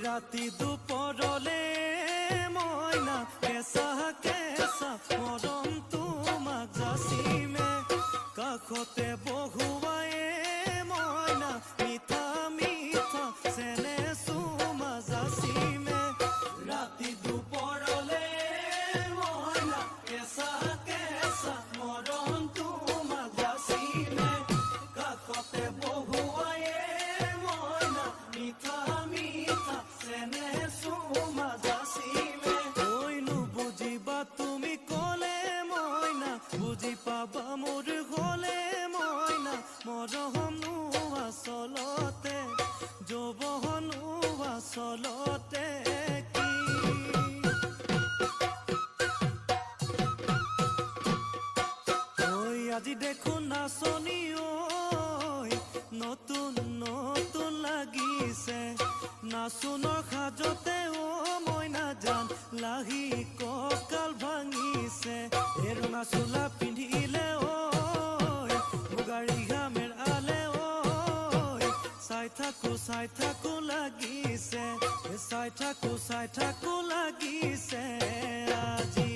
राति दुपरले मयना केसा केसा मरम तुमाक जासिमे काखते बहुवाए मयना मिठा मिठा सेने सुमा जासिमे राति दुपरले मयना केसा केसा मरम तुमाक जासिमे काखते बहुवाए मयना मिठा তুমি কলে ময়না বুঝি পাবা মোর হলে ময়না মরহনু আচলতে যৌবনু আচলতে কি ওই আজি দেখোন নাচনি ঐ নতুন নতুন লাগিছে নাচুনৰ সাজতে ও মইনা জান লাহি কঁকাল ভাঙিছে এই ৰঙা চোলা পিন্ধিলে ঐ মুগাৰী ঘামেৰ আলে ঐ চাই থাকো লাগিছে চাই থাকো লাগিছে আজি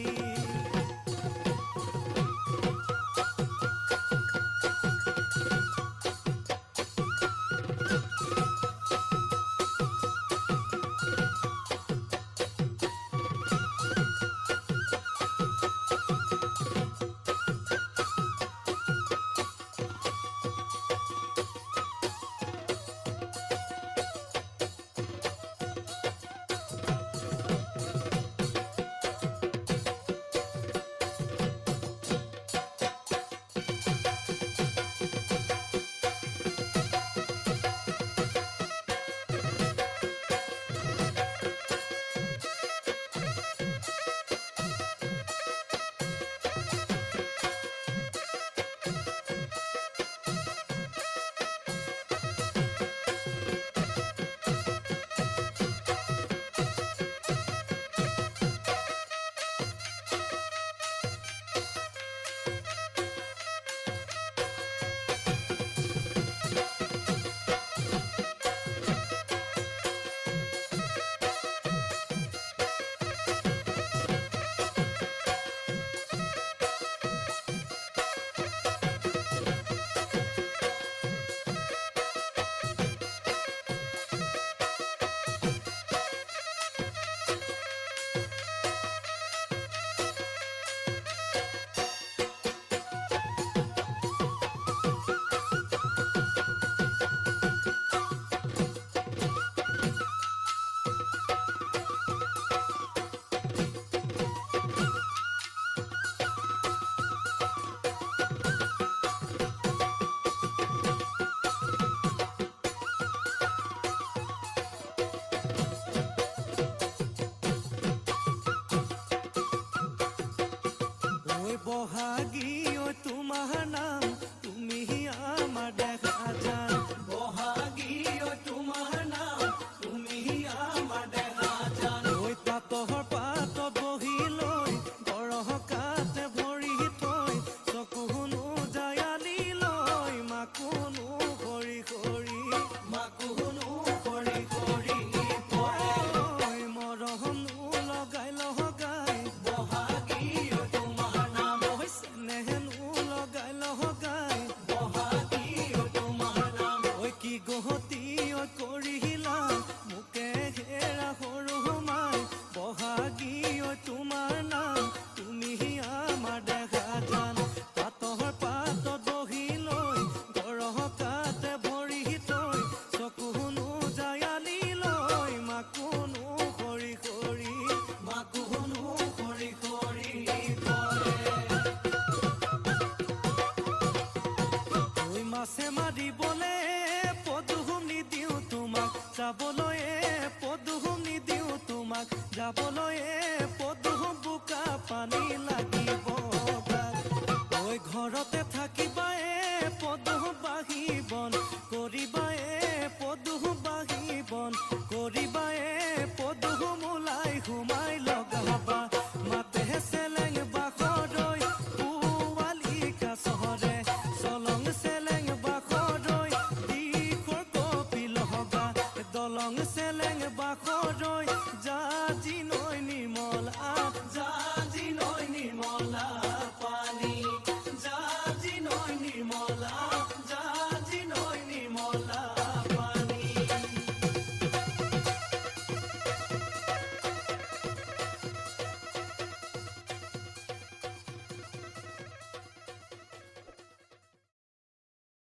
হৈয়ে পদুম বোকা পানী লাগিব গাত ঐ ঘৰতে থাকি